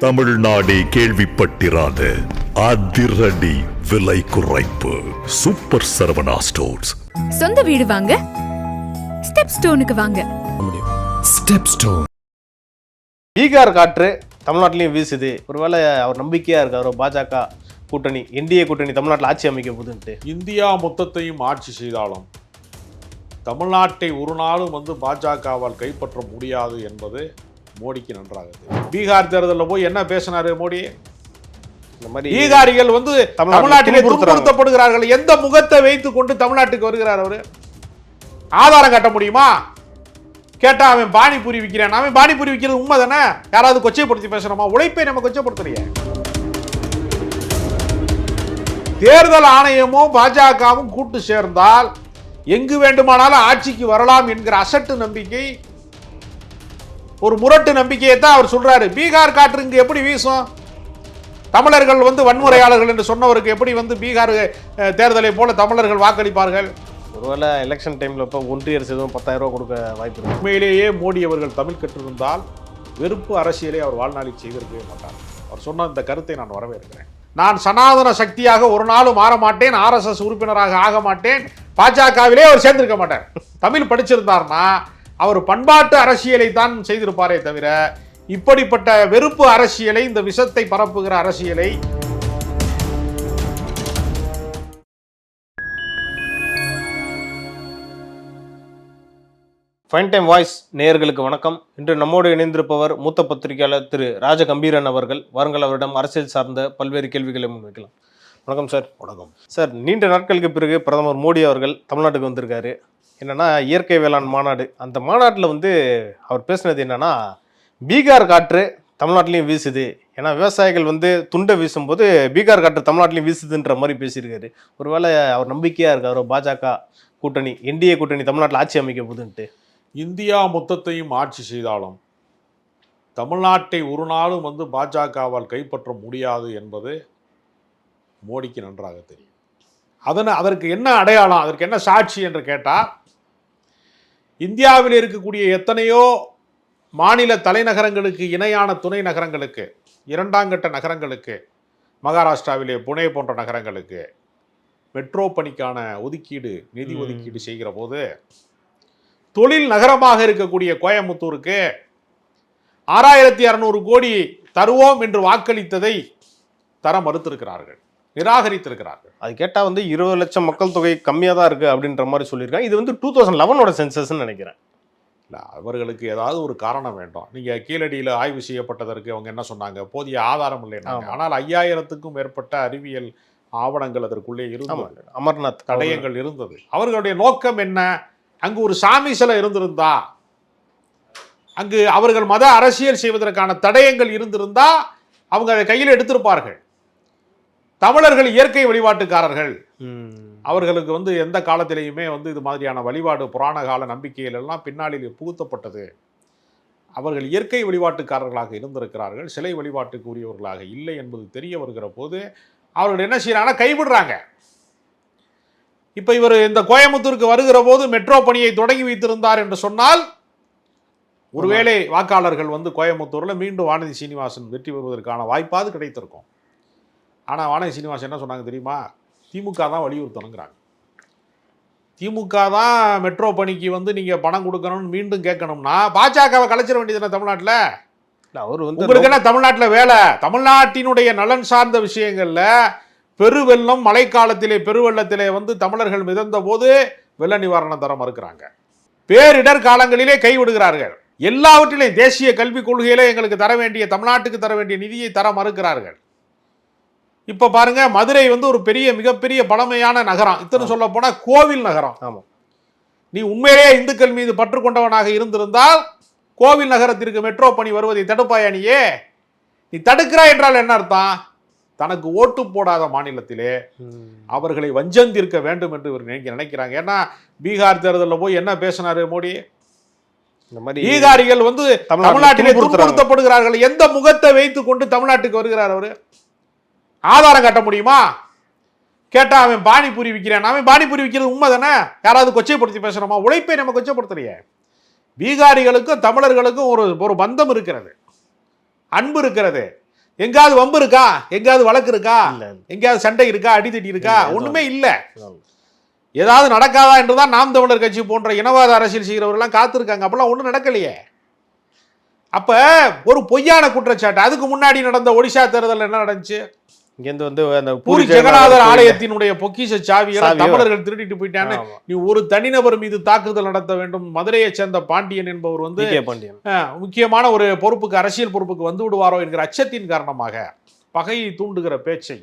தமிழ்நாடே கேள்விப்பட்டிராத அதிரடி விலை குறைப்பு சூப்பர் சரவணா ஸ்டோர்ஸ். சொந்த வீடு வாங்க ஸ்டெப் ஸ்டோனுக்கு வாங்க. Step stone. பீகார் காற்று தமிழ்நாட்டிலையும் வீசுது. ஒருவேளை அவர் நம்பிக்கையா இருக்காரு பாஜக கூட்டணி என்டிஏ கூட்டணி தமிழ்நாட்டில் ஆட்சி அமைக்க போகுதுன்ட்டு. இந்தியா மொத்தத்தையும் ஆட்சி செய்தாலும் தமிழ்நாட்டை ஒரு நாளும் பாஜகவால் கைப்பற்ற முடியாது என்பது மோடிக்கு நன்றாக தெரியும். பீகார் தேர்தலில் போய் என்ன பேசினாரு மோடி? இந்த மாதிரி பீகாரிகள் தமிழ்நாட்டிலே துன்புறுத்தப்படுகிறார்கள். எந்த முகத்தை வைத்துக் கொண்டு தமிழ்நாட்டுக்கு வருகிறார் அவரு? ஆதாரம் காட்ட முடியுமா? கேட்டா அவன் பானிபூரி விற்கிறான். அவன் பானிபூரி விற்கிறது உண்மை தானே? யாராவது கொச்சைப்படுத்தி பேசுறோமா? உழைப்பை நம்ம கொச்சைப்படுத்துறீங்க. தேர்தல் ஆணையமும் பாஜகவும் கூட்டு சேர்ந்தால் எங்கு வேண்டுமானாலும் ஆட்சிக்கு வரலாம் என்கிற அசட்டு நம்பிக்கை, ஒரு முரட்டு நம்பிக்கையை தான் அவர் சொல்றாரு. பீகார் காற்று இங்கு எப்படி வீசும்? தமிழர்கள் வன்முறையாளர்கள் என்று சொன்னவருக்கு எப்படி பீகார் தேர்தலை போல தமிழர்கள் வாக்களிப்பார்கள்? ஒருவேளை எலெக்ஷன் டைம்ல இப்போ ஒன்றிய அரசு எதுவும் 10,000 ரூபாய் கொடுக்க வாய்ப்பு இருக்கு. உண்மையிலேயே மோடி அவர்கள் தமிழ் கற்றிருந்தால் வெறுப்பு அரசியலை அவர் வாழ்நாளில் செய்திருக்கவே மாட்டார். அவர் சொன்ன இந்த கருத்தை நான் வரவேற்கிறேன். நான் சனாதன சக்தியாக ஒரு நாளும் மாற மாட்டேன், RSS உறுப்பினராக ஆக மாட்டேன், பாஜகவிலே அவர் சேர்ந்திருக்க மாட்டார். தமிழ் படிச்சிருந்தார்னா அவர் பண்பாட்டு அரசியலை தான் செய்திருப்பாரே தவிர இப்படிப்பட்ட வெறுப்பு அரசியலை, இந்த விஷத்தை பரப்புகிற அரசியலை ஃபைன் டைம் வாய்ஸ் நேயர்களுக்கு வணக்கம். இன்று நம்மோடு இணைந்திருப்பவர் மூத்த பத்திரிகையாளர் திரு ராஜகம்பீரன் அவர்கள். வாருங்கள், அவரிடம் அரசியல் சார்ந்த பல்வேறு கேள்விகளை முன்வைக்கலாம். வணக்கம் சார். வணக்கம் சார். நீண்ட நாட்களுக்கு பிறகு பிரதமர் மோடி அவர்கள் தமிழ்நாட்டுக்கு வந்திருக்காரு. என்னன்னா இயற்கை வேளாண் மாநாடு. அந்த மாநாட்டில் அவர் பேசினது என்னன்னா, பீகார் காற்று தமிழ்நாட்டிலையும் வீசுது. ஏன்னா விவசாயிகள் துண்டை வீசும்போது பீகார் காற்று தமிழ்நாட்டிலையும் வீசுதுன்ற மாதிரி பேசியிருக்காரு. ஒருவேளை அவர் நம்பிக்கையா இருக்காரு பாஜக கூட்டணி என்டிஏ கூட்டணி தமிழ்நாட்டில் ஆட்சி அமைக்க போகுதுன்ட்டு. இந்தியா மொத்தத்தையும் ஆட்சி செய்தாலும் தமிழ்நாட்டை ஒரு நாளும் பாஜகவால் கைப்பற்ற முடியாது என்பது மோடிக்கு நன்றாக தெரியும். அதற்கு என்ன அடையாளம், அதற்கு என்ன சாட்சி என்று கேட்டால், இந்தியாவில் இருக்கக்கூடிய எத்தனையோ மாநில தலைநகரங்களுக்கு இணையான துணை நகரங்களுக்கு, இரண்டாங்கட்ட நகரங்களுக்கு, மகாராஷ்டிராவிலே புனே போன்ற நகரங்களுக்கு மெட்ரோ பணிக்கான நிதி ஒதுக்கீடு செய்கிற போது, தொழில் நகரமாக இருக்கக்கூடிய கோயம்புத்தூருக்கு 6600 கோடி தருவோம் என்று வாக்களித்ததை தர மறுத்திருக்கிறார்கள், நிராகரித்திருக்கிறார்கள். அது கேட்டால் 20 லட்சம் மக்கள் தொகை கம்மியாக தான் இருக்குது அப்படின்ற மாதிரி சொல்லியிருக்காங்க. இது 2011 சென்சஸ்ன்னு நினைக்கிறேன். இல்லை, அவர்களுக்கு ஏதாவது ஒரு காரணம் வேண்டும். நீங்கள் கீழடியில் ஆய்வு செய்யப்பட்டதற்கு அவங்க என்ன சொன்னாங்க? போதிய ஆதாரம் இல்லைன்னாங்க. ஆனால் 5000க்கும் மேற்பட்ட அறிவியல் ஆவணங்கள் அதற்குள்ளே இருந்தது. அமர்நாத் தடயங்கள் இருந்தது. அவர்களுடைய நோக்கம் என்ன? அங்கு ஒரு சாமி சிலை இருந்திருந்தா, அங்கு அவர்கள் மத அரசியல் செய்வதற்கான தடயங்கள் இருந்திருந்தா அவங்க அதை கையில் எடுத்திருப்பார்கள். தமிழர்கள் இயற்கை வழிபாட்டுக்காரர்கள். அவர்களுக்கு எந்த காலத்திலேயுமே இது மாதிரியான வழிபாடு, புராண கால நம்பிக்கைகள் எல்லாம் பின்னாளில் புகுத்தப்பட்டது. அவர்கள் இயற்கை வழிபாட்டுக்காரர்களாக இருந்திருக்கிறார்கள், சிலை வழிபாட்டுக்கு உரியவர்களாக இல்லை என்பது தெரிய வருகிற போது அவர்கள் என்ன செய்யறாங்கன்னா கைவிடுறாங்க. இப்ப இவர் இந்த கோயம்புத்தூருக்கு வருகிற போது மெட்ரோ பணியை தொடங்கி வைத்திருந்தார் என்று சொன்னால், ஒருவேளை வாக்காளர்கள் கோயம்புத்தூர்ல மீண்டும் வானதி சீனிவாசன் வெற்றி பெறுவதற்கான வாய்ப்பாவது கிடைத்திருக்கும். ஆனால் வானதி சீனிவாசன் என்ன சொன்னாங்க தெரியுமா? திமுக தான் வலியுறுத்தணுங்கிறாங்க. திமுக தான் மெட்ரோ பணிக்கு நீங்கள் பணம் கொடுக்கணும்னு மீண்டும் கேட்கணும்னா பாஜகவை கலைச்சிட வேண்டியதுன்னா தமிழ்நாட்டில். அவர் உங்களுக்கு என்ன தமிழ்நாட்டில் வேலை? தமிழ்நாட்டினுடைய நலன் சார்ந்த விஷயங்கள்ல பெருவெள்ளம், மழைக்காலத்திலே பெருவெள்ளத்திலே தமிழர்கள் மிதந்த போது வெள்ள நிவாரணம் தர மறுக்கிறாங்க. பேரிடர் காலங்களிலே கைவிடுகிறார்கள். எல்லாவற்றிலையும் தேசிய கல்விக் கொள்கையில எங்களுக்கு தர வேண்டிய, தமிழ்நாட்டுக்கு தர வேண்டிய நிதியை தர மறுக்கிறார்கள். இப்ப பாருங்க, மதுரை ஒரு மிகப்பெரிய பழமையான நகரம். இத்தனை சொல்ல போனா கோவில் நகரம். ஆமா, நீ உண்மையிலேயே இந்துக்கள் மீது பற்று கொண்டவனாக இருந்திருந்தால் கோவில் நகரத்திற்கு மெட்ரோ பணி வருவதை தடுப்பாயா? நீ தடுக்கிறாய் என்றால் என்ன அர்த்தம்? தனக்கு ஓட்டு போடாத மாநிலத்திலே அவர்களை வஞ்சந்திருக்க வேண்டும் என்று இவர் நினைக்கிறாங்க. ஏன்னா பீகார் தேர்தலில் போய் என்ன பேசினாரு மோடி? இந்த மாதிரி பீகாரிகள் தமிழ்நாட்டிலே துன்புறுத்தப்படுகிறார்கள். எந்த முகத்தை வைத்துக் கொண்டு தமிழ்நாட்டுக்கு வருகிறார் அவரு? ஆதாரம் காட்ட முடியுமா? கேட்டா அவன் பானிபூரி விற்கிறான். அவன் பானிபூரி விற்கிறது உண்மை தானே? யாராவது கொச்சைப்படுத்தி பேசுறோமா? உழைப்பை நம்ம கொச்சைப்படுத்தலையே. பீகாரிகளுக்கும் தமிழர்களுக்கும் ஒரு பந்தம் இருக்கிறது, அன்பு இருக்கிறது. எங்காவது வம்பு இருக்கா? எங்காவது வழக்கு இருக்கா? இல்ல. எங்கேயாவது சண்டை இருக்கா? அடிதடி இருக்கா? இல்ல, ஒண்ணுமே இல்ல. ஏதாவது நடக்காதா என்றுதான் நாம் தமிழர் கட்சி போன்ற இனவாத அரசியல் செய்கிறவர்கள்லாம் காத்திருக்காங்க. அப்பெல்லாம் ஒண்ணும் நடக்கலையே. அப்ப ஒரு பொய்யான குற்றச்சாட்டு. அதுக்கு முன்னாடி நடந்த ஒடிஷா தேர்தல் என்ன நடந்துச்சு? இங்கேருந்து வந்து அந்த பூரி ஜெகநாதர் ஆலயத்தினுடைய பொக்கிஷ சாவியை தமிழர்கள் திருடிட்டு போயிட்டான்னு நீ ஒரு தனிநபர் மீது தாக்குதல் நடத்த வேண்டும். மதுரையை சேர்ந்த பாண்டியன் என்பவர் வந்து முக்கியமான ஒரு பொறுப்புக்கு, அரசியல் பொறுப்புக்கு வந்து விடுவாரோ என்கிற அச்சத்தின் காரணமாக பகையை தூண்டுகிற பேச்சை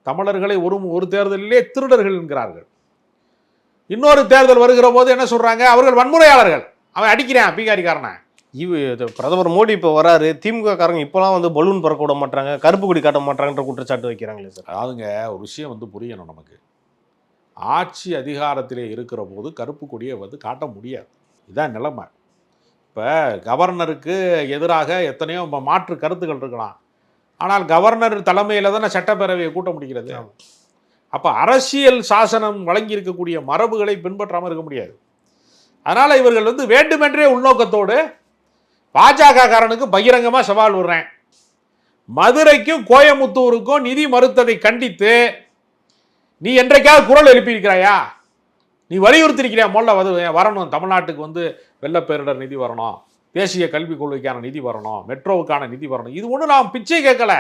தமிழர்களை ஒரு தேர்தலிலே திருடர்கள் என்கிறார்கள். இன்னொரு தேர்தல் வருகிற போது என்ன சொல்றாங்க? அவர்கள் வன்முறையாளர்கள், அவன் அடிக்கிறான் பீகாரிக்காரனை. பிரதமர் மோடி இப்போ வராரு, திமுக காரங்க இப்பெல்லாம் வந்து பலூன் பறக்க விட மாட்டாங்க, கருப்பு கொடி காட்ட மாட்டாங்கன்ற குற்றச்சாட்டு வைக்கிறாங்களே சார். அதாவதுங்க ஒரு விஷயம் வந்து புரியணும் நமக்கு. ஆட்சி அதிகாரத்திலே இருக்கிற போது கருப்பு கொடியை வந்து காட்ட முடியாது. இதுதான் நிலைமை. இப்போ கவர்னருக்கு எதிராக எத்தனையோ மாற்று கருத்துக்கள் இருக்கலாம். ஆனால் கவர்னர் தலைமையில் தானே சட்டப்பேரவையை கூட்ட முடிகிறது. அப்போ அரசியல் சாசனம் வழங்கி இருக்கக்கூடிய மரபுகளை பின்பற்றாமல் இருக்க முடியாது. அதனால் இவர்கள் வந்து வேண்டுமென்றே உள்நோக்கத்தோடு பாஜக காரனுக்கு பகிரங்கமாக சவால் விடுறேன். மதுரைக்கும் கோயமுத்தூருக்கும் நிதி மறுத்ததை கண்டித்து நீ என்றைக்காவது குரல் எழுப்பியிருக்கிறாயா? நீ வலியுறுத்திருக்கிறியா? முதல்ல வரணும், தமிழ்நாட்டுக்கு வந்து வெள்ளப்பேரிடர் நிதி வரணும், தேசிய கல்விக் கொள்கைக்கான நிதி வரணும், மெட்ரோவுக்கான நிதி வரணும். இது ஒன்றும் நான் பிச்சை கேட்கல.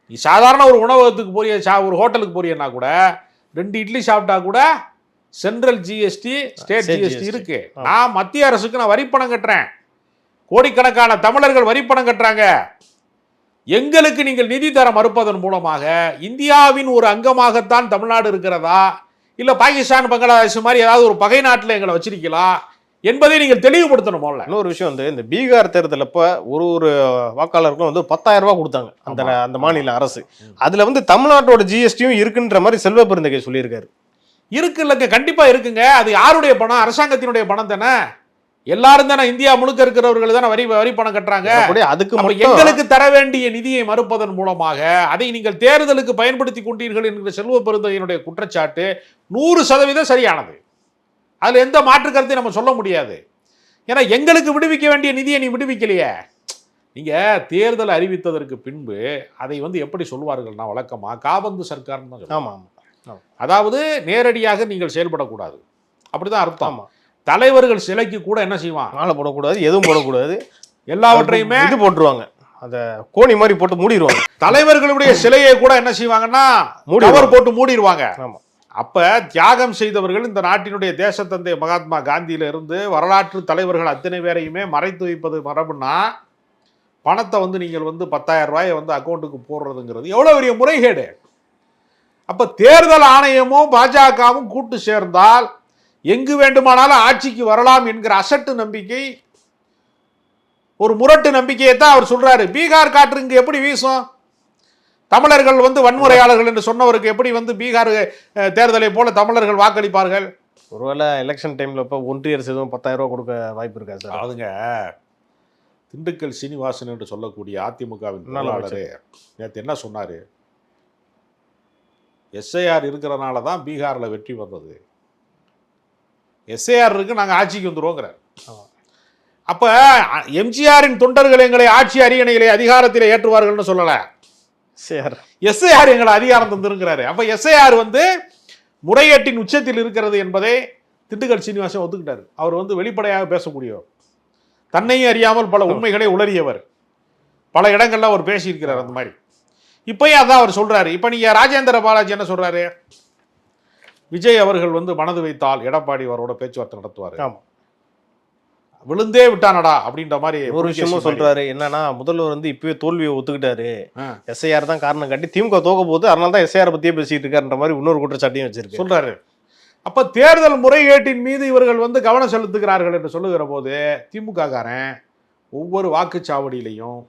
நீ சாதாரண ஒரு உணவகத்துக்கு போறிய, ஒரு ஹோட்டலுக்கு போறியன்னா கூட 2 இட்லி சாப்பிட்டா கூட சென்ட்ரல் ஜிஎஸ்டி, ஸ்டேட் ஜிஎஸ்டி இருக்கு. நான் மத்திய அரசுக்கு நான் வரிப்பணம் கட்டுறேன். கோடிக்கணக்கான தமிழர்கள் வரிப்பணம் கட்டுறாங்க. எங்களுக்கு நீங்கள் நிதி தர மறுப்பதன் மூலமாக இந்தியாவின் ஒரு அங்கமாகத்தான் தமிழ்நாடு இருக்கிறதா, இல்ல பாகிஸ்தான், பங்களாதேஷ் மாதிரி ஏதாவது ஒரு பகை நாட்டில் எங்களை வச்சிருக்கலாம் என்பதை நீங்கள் தெளிவுபடுத்தணும். இன்னொரு விஷயம் வந்து இந்த பீகார் தேர்தல் அப்ப ஒரு வாக்காளருக்கும் வந்து 10,000 ரூபாய் கொடுத்தாங்க அந்த மாநில அரசு. அதுல வந்து தமிழ்நாட்டோட ஜிஎஸ்டியும் இருக்குன்ற மாதிரி செல்வ பெருந்தகை சொல்லியிருக்காரு. இல்லைங்க, கண்டிப்பா இருக்குங்க. அது யாருடைய பணம்? அரசாங்கத்தினுடைய பணம் தானே. எல்லாரும் தானே, இந்தியா முழுக்க இருக்கிறவர்கள் தானே வரி பணம் கட்டுறாங்க. அதுக்கு எங்களுக்கு தர வேண்டிய நிதியை மறுப்பதன் மூலமாக அதை நீங்கள் தேர்தலுக்கு பயன்படுத்தி கொண்டீர்கள் என்கிற செல்வ பெருந்தகையினுடைய குற்றச்சாட்டு 100% சரியானது. அதுல எந்த மாற்று கருத்தையும் நம்ம சொல்ல முடியாது. ஏன்னா எங்களுக்கு விடுவிக்க வேண்டிய நிதியை நீ விடுவிக்கலையே. நீங்க தேர்தல் அறிவித்ததற்கு பின்பு அதை வந்து எப்படி சொல்வார்கள்னா வழக்கமா காபந்து சர்க்கார்னு தான் சொல்லுவாங்க. அதாவது நேரடியாக நீங்கள் செயல்படக்கூடாது, அப்படிதான் அர்த்தம். தலைவர்கள் சிலைக்கு கூட என்ன செய்வான்? மாலை போடக்கூடாது, எதுவும் போடக்கூடாது, எல்லாவற்றையுமே இது போட்டுருவாங்க, அந்த கோணி மாதிரி போட்டு மூடிடுவாங்க. தலைவர்களுடைய சிலையை கூட என்ன செய்வாங்கன்னா கவர் போட்டு மூடிடுவாங்க. அப்ப தியாகம் செய்தவர்கள் இந்த நாட்டினுடைய தேசத்தந்தை மகாத்மா காந்தியில இருந்து வரலாற்று தலைவர்கள் அத்தனை பேரையுமே மறைத்து வைப்பது மரபுனா பணத்தை வந்து நீங்கள் வந்து 10,000 ரூபாயை வந்து அக்கௌண்ட்டுக்கு போடுறதுங்கிறது எவ்வளவு பெரிய முறைகேடு. அப்ப தேர்தல் ஆணையமும் பாஜகவும் கூட்டு சேர்ந்தால் எங்கு வேண்டுமானாலும் ஆட்சிக்கு வரலாம் என்கிற அசட்டு நம்பிக்கை, ஒரு முரட்டு நம்பிக்கையை தான் அவர் சொல்றாரு. பீகார் காற்று இங்கு எப்படி வீசும்? தமிழர்கள் வந்து வன்முறையாளர்கள் என்று சொன்னவருக்கு எப்படி வந்து பீகார் தேர்தலை போல தமிழர்கள் வாக்களிப்பார்கள்? ஒருவேளை எலெக்ஷன் டைம்ல இப்ப ஒன்றிய அரசு எதுவும் 10,000 ரூபாய் கொடுக்க வாய்ப்பு இருக்கா சார்? அதுங்க திண்டுக்கல் சீனிவாசன் என்று சொல்லக்கூடிய அதிமுகவின் பொருளாளர் நேற்று என்ன சொன்னாரு? எஸ்ஐஆர் இருக்கிறனால தான் பீகார்ல வெற்றி வந்தது, எஸ்ஐஆர் இருக்கு, நாங்க ஆட்சிக்கு வந்துருவோங்கிறார். அப்ப எம்ஜிஆரின் தொண்டர்கள் எங்களை ஆட்சி அரியணையிலே அதிகாரத்திலே ஏற்றுவார்கள்னு சொல்லல, எஸ்ஐஆர் எங்களை அதிகாரம் தந்திருக்கிறாரு. அப்ப எஸ்ஐஆர் வந்து முறைகேட்டின் உச்சத்தில் இருக்கிறது என்பதை திண்டுக்கல் சீனிவாசன் ஒத்துக்கிட்டாரு. அவர் வந்து வெளிப்படையாக பேசக்கூடியவர், தன்னையும் அறியாமல் பல உண்மைகளை உளறியவர், பல இடங்கள்ல அவர் பேசியிருக்கிறார். அந்த மாதிரி இப்பயும் அதான் அவர் சொல்றாரு. இப்ப நீங்க ராஜேந்திர பாலாஜி என்ன சொல்றாரு? விஜய் அவர்கள் வந்து மனது வைத்தால் எடப்பாடி அவரோட பேச்சுவார்த்தை நடத்துவாரு, விழுந்தே விட்டானடா அப்படின்ற மாதிரி ஒரு விஷயமும் சொல்றாரு. என்னன்னா முதல்வர் வந்து இப்பவே தோல்வியை ஒத்துக்கிட்டாரு, எஸ்ஐஆர் தான் காரணம் காட்டி திமுக தோக்க போகுது, அதனால தான் எஸ்ஐஆர் பத்தியே பேசிட்டு இருக்காருன்ற மாதிரி இன்னொரு குற்றச்சாட்டையும் வச்சிருக்கு சொல்றாரு. அப்ப தேர்தல் முறைகேட்டின் மீது இவர்கள் வந்து கவனம் செலுத்துகிறார்கள் என்று சொல்லுகிற போது திமுக காரன் ஒவ்வொரு வாக்குச்சாவடியிலையும்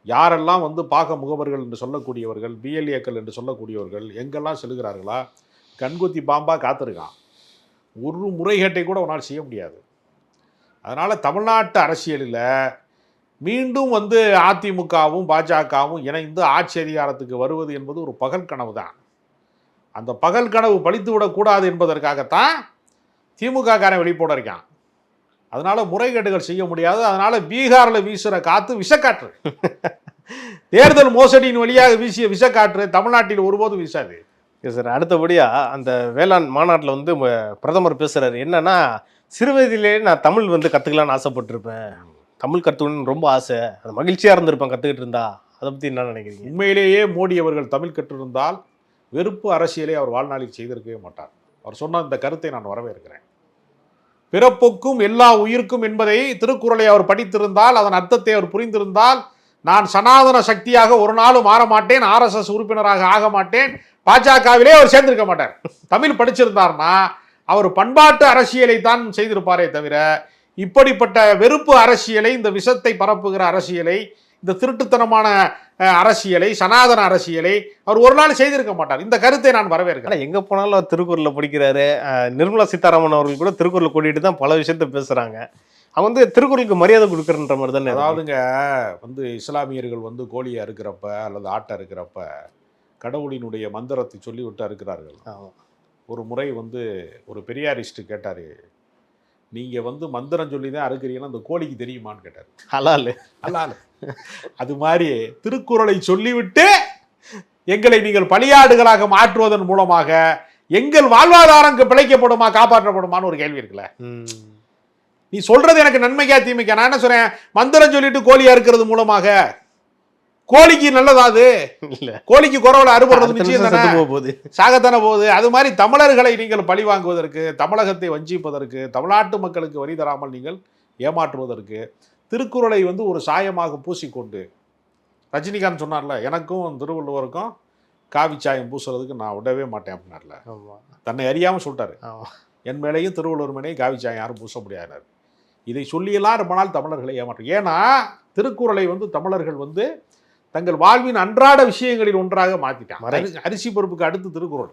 யாரெல்லாம் வந்து பாக முகவர்கள் என்று சொல்லக்கூடியவர்கள், பிஎல்ஏக்கள் என்று சொல்லக்கூடியவர்கள் எங்கெல்லாம் செல்கிறார்களா கண்குத்தி பாம்பா காத்திருக்கான். ஒரு முறைகேட்டை கூட உன்னால் செய்ய முடியாது. அதனால தமிழ்நாட்டு அரசியலில் மீண்டும் வந்து அதிமுகவும் பாஜகவும் இணைந்து ஆட்சி அதிகாரத்துக்கு வருவது என்பது ஒரு பகல் கனவு தான். அந்த பகல் கனவு பழித்து விடக்கூடாது என்பதற்காகத்தான் திமுக காரன் வெளிப்பட இருக்கான். அதனால முறைகேடுகள் செய்ய முடியாது. அதனால பீகார்ல வீசுற காத்து விஷக்காற்று. தேர்தல் மோசடியின் வழியாக வீசிய விஷக்காற்று தமிழ்நாட்டில் ஒருபோதும் வீசாது. சார் அடுத்தபடியா அந்த வேளாண் மாநாட்டில் வந்து பிரதமர் பேசுறாரு என்னன்னா, சிறுவயதிலேயே நான் தமிழ் வந்து கற்றுக்கலான்னு ஆசைப்பட்டிருப்பேன், தமிழ் கற்றுக்கணும்னு ரொம்ப ஆசை, அது மகிழ்ச்சியாக இருந்திருப்பேன் கற்றுக்கிட்டு இருந்தா. அதை பற்றி என்ன நினைக்கிறீங்க? உண்மையிலேயே மோடி அவர்கள் தமிழ் கற்றிருந்தால் வெறுப்பு அரசியலை அவர் வாழ்நாளில் செய்திருக்கவே மாட்டார். அவர் சொன்ன இந்த கருத்தை நான் வரவேற்கிறேன். பிறப்புக்கும் எல்லா உயிருக்கும் என்பதை திருக்குறளை அவர் படித்திருந்தால், அதன் அர்த்தத்தை அவர் புரிந்திருந்தால், நான் சனாதன சக்தியாக ஒரு நாளும் மாற மாட்டேன், RSS உறுப்பினராக ஆக மாட்டேன், பாஜகவிலே அவர் சேர்ந்திருக்க மாட்டார். தமிழ் படிச்சிருந்தார்னா அவர் பண்பாட்டு அரசியலை தான் செய்திருப்பாரே தவிர இப்படிப்பட்ட வெறுப்பு அரசியலை, இந்த விஷத்தை பரப்புகிற அரசியலை, இந்த திருட்டுத்தனமான அரசியலை, சனாதன அரசியலை அவர் ஒரு நாள் செய்திருக்க மாட்டார். இந்த கருத்தை நான் வரவேற்கிறேன். எங்க போனாலும் அவர் திருக்குறளை படிக்கிறாரு. நிர்மலா சீதாராமன் அவர்கள் கூட திருக்குறளை கூட்டிட்டு தான் பல விஷயத்த பேசுறாங்க. அவங்க வந்து திருக்குறளுக்கு மரியாதை கொடுக்குறன்ற மாதிரி தானே. அதாவதுங்க இஸ்லாமியர்கள் கோழியை அறுக்கிறப்ப அல்லது ஆட்டை அறுக்கிறப்ப கடவுளினுடைய மந்திரத்தை சொல்லிவிட்டு அறுக்கிறார்கள். ஒரு முறை ஒரு பெரியாரிஸ்ட் கேட்டாரு, நீங்க மந்திரம் சொல்லி தான் அறுக்கிறீங்கன்னா அந்த கோழிக்கு தெரியுமான்னு கேட்டார். ஹலாலு ஹலாலு. அது மாதிரி திருக்குறளை சொல்லிவிட்டு எங்களை நீங்கள் பலியாடுகளாக மாற்றுவதன் மூலமாக எங்கள் வாழ்வாதாரம் பிழைக்கப்படுமா, காப்பாற்றப்படுமான்னு ஒரு கேள்வி இருக்குல்ல. நீ சொல்றது எனக்கு நன்மைக்கா தீமைக்கா? நான் என்ன சொல்றேன், மந்திரம் சொல்லிட்டு கோழி அறுக்கிறது மூலமாக கோழிக்கு நல்லதாது இல்ல, கோழிக்கு குறவல அறுபடுறது நிச்சயம் தானே, சாகத்தானே போகுது. அது மாதிரி தமிழர்களை நீங்கள் பழி வாங்குவதற்கு, தமிழகத்தை வஞ்சிப்பதற்கு, தமிழ்நாட்டு மக்களுக்கு வரி தராமல் நீங்கள் ஏமாற்றுவதற்கு திருக்குறளை ஒரு சாயமாக பூசிக்கொண்டு, ரஜினிகாந்த் சொன்னார்ல, எனக்கும் திருவள்ளுவருக்கும் காவி சாயம் பூசுறதுக்கு நான் விடவே மாட்டேன் அப்படின்னார்ல. தன்னை அறியாமல் சொல்லிட்டாரு, என் மேலேயும் திருவள்ளுவர் மேலேயும் காவி சாயம் யாரும் பூச முடியாது. இதை சொல்லியெல்லாம் ரொம்ப நாள் தமிழர்களை ஏமாற்றும். ஏன்னா திருக்குறளை தமிழர்கள் தங்கள் வாழ்வின் அன்றாட விஷயங்களில் ஒன்றாக மாற்றிட்டாங்க. அரிசி பருப்புக்கு அடுத்து திருக்குறள்.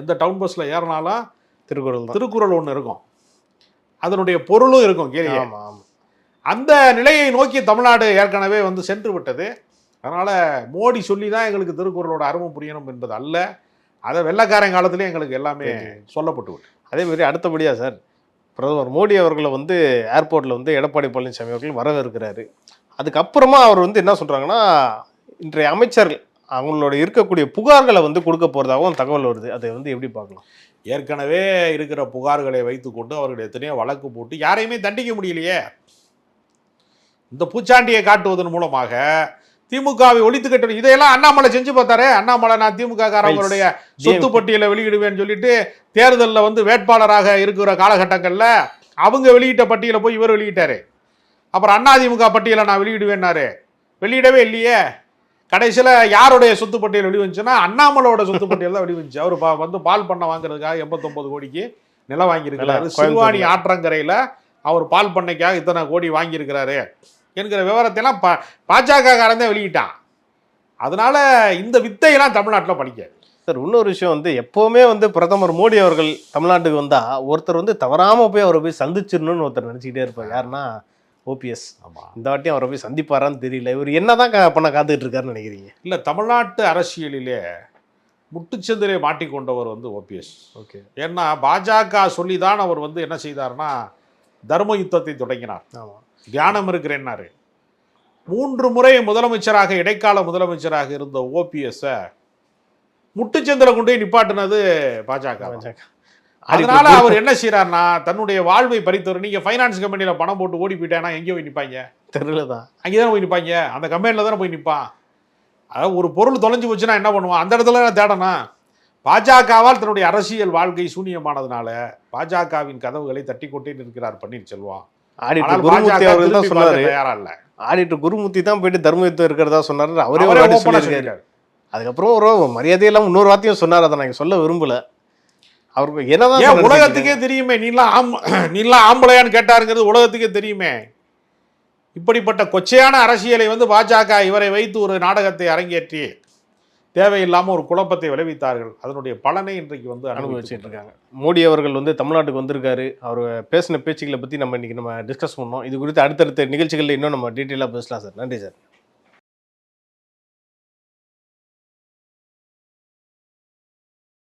எந்த டவுன் பஸ்ல ஏறினாலும் திருக்குறள் ஒன்று இருக்கும், அதனுடைய பொருளும் இருக்கும் கேள்வி. அந்த நிலையை நோக்கி தமிழ்நாடு ஏற்கனவே சென்று விட்டது. அதனால மோடி சொல்லி தான் எங்களுக்கு திருக்குறளோட அருமை புரியணும் என்பது அல்ல, அதை வெள்ளைக்காரன் காலத்திலே எங்களுக்கு எல்லாமே சொல்லப்பட்டு விட்டு. அதே மாதிரி அடுத்தபடியா சார், பிரதமர் மோடி அவர்களை ஏர்போர்ட்ல எடப்பாடி பழனிசாமி அவர்கள் வரவேற்கிறாரு. அதுக்கப்புறமா அவர் என்ன சொல்றாங்கன்னா, இன்றைய அமைச்சர்கள் அவங்களோட இருக்கக்கூடிய புகார்களை கொடுக்க போறதாகவும் தகவல் வருது. அதை எப்படி பார்க்கலாம்? ஏற்கனவே இருக்கிற புகார்களை வைத்துக்கொண்டு அவர்கள் எத்தனையோ வழக்கு போட்டு யாரையுமே தண்டிக்க முடியலையே. இந்த பூச்சாண்டியை காட்டுவதன் மூலமாக திமுகவை ஒழித்து கட்டணும். இதையெல்லாம் அண்ணாமலை செஞ்சு பார்த்தாரு. அண்ணாமலை நான் திமுக காரங்களுடைய சொத்து பட்டியலை வெளியிடுவேன்னு சொல்லிட்டு தேர்தலில் வேட்பாளராக இருக்கிற காலகட்டங்கள்ல அவங்க வெளியிட்ட பட்டியலை போய் இவர் வெளியிட்டாரு. அப்புறம் அதிமுக பட்டியலை நான் வெளியிடுவேன்னாரு, வெளியிடவே இல்லையே. கடைசியில் யாருடைய சொத்து பட்டியல் வெளிவந்துச்சுன்னா அண்ணாமலையோட சொத்து பட்டியல் தான் வெளிவந்துச்சு. அவர் பால் பண்ணை வாங்குறதுக்காக 89 கோடிக்கு நிலம் வாங்கியிருக்கிறாரு. சிறுவாணி ஆற்றங்கரையில் அவர் பால் பண்ணைக்காக இத்தனை கோடி வாங்கியிருக்கிறாரு என்கிற விவரத்தையெல்லாம் பாஜக காரன் தான் வெளியிட்டான். அதனால இந்த வித்தையெல்லாம் தமிழ்நாட்டில் படிக்காது சார். இன்னொரு விஷயம் எப்போவுமே பிரதமர் மோடி அவர்கள் தமிழ்நாட்டுக்கு வந்தா ஒருத்தர் தவறாம போய் அவரை போய் சந்திச்சிடணும்னு ஒருத்தர் நினைச்சுக்கிட்டே இருப்பார். யாருன்னா ஓபிஎஸ். இந்த வாட்டியும் அவரை போய் சந்திப்பாரான்னு தெரியல. இவர் என்னதான் பண்ண காத்துக்கிட்டு இருக்காருன்னு நினைக்கிறீங்க? இல்லை, தமிழ்நாட்டு அரசியலிலே முட்டுச்சந்திலே மாட்டிக்கொண்டவர் ஓபிஎஸ். ஓகே, ஏன்னா பாஜக சொல்லிதான் அவர் என்ன செய்தார்னா தர்ம யுத்தத்தை தொடங்கினார். தியானம் இருக்கிறேன்னாரு. 3 முறை முதலமைச்சராக, இடைக்கால முதலமைச்சராக இருந்த ஓபிஎஸ் முட்டுச்சந்திர கொண்டு நிப்பாட்டினது பாஜக. அதனால அவர் என்ன செய்யறாருன்னா தன்னுடைய வாழ்வை பறித்தவர். நீங்க ஃபைனான்ஸ் கம்பெனியில பணம் போட்டு ஓடி போயிட்டானா எங்கே போய் நிற்பாங்க? தெருலதான், அங்கேதான் போய் நிற்பாங்க. அந்த கம்பெனில தானே போய் நிற்பான். அதாவது ஒரு பொருள் தொலைஞ்சு போச்சுன்னா என்ன பண்ணுவான்? அந்த இடத்துல தேடணும். பாஜகவால் தன்னுடைய அரசியல் வாழ்க்கை சூனியமானதுனால பாஜகவின் கதவுகளை தட்டி கொண்டே நிற்கிறார் பன்னீர்செல்வம். ஆடிட்டர் குருமூர்த்தி அவர்கள் தான் சொன்னாரு, தயாரா இல்ல. ஆடிட்டர் குருமூர்த்தி தான் போயிட்டு தர்ம யுத்தம் இருக்கிறதா சொன்னாரு. அவரே சொல்லியிருக்காரு. அதுக்கப்புறம் ஒரு மரியாதையெல்லாம் இன்னொரு வார்த்தையும் சொன்னார். அதை நான் சொல்ல விரும்பல. அவருக்கு என்னதான் உலகத்துக்கே தெரியுமே, நீலாம் ஆம்பளையான்னு கேட்டாருங்கிறது உலகத்துக்கே தெரியுமே. இப்படிப்பட்ட கொச்சையான அரசியலை பாஜக இவரை வைத்து ஒரு நாடகத்தை அரங்கேற்றி தேவையில்லாம ஒரு குழப்பத்தை விளைவித்தார்கள். அதனுடைய பலனை இன்றைக்கு அனுபவிச்சுட்டு இருக்காங்க. மோடி அவர்கள் தமிழ்நாட்டுக்கு வந்திருக்காரு. அவர் பேசின பேச்சுக்களை பத்தி நம்ம இன்னைக்கு டிஸ்கஸ் பண்ணோம். இது குறித்து அடுத்தடுத்த நிகழ்ச்சிகள்ல இன்னும் நம்ம டீட்டெயிலாக பேசலாம் சார். நன்றி சார்.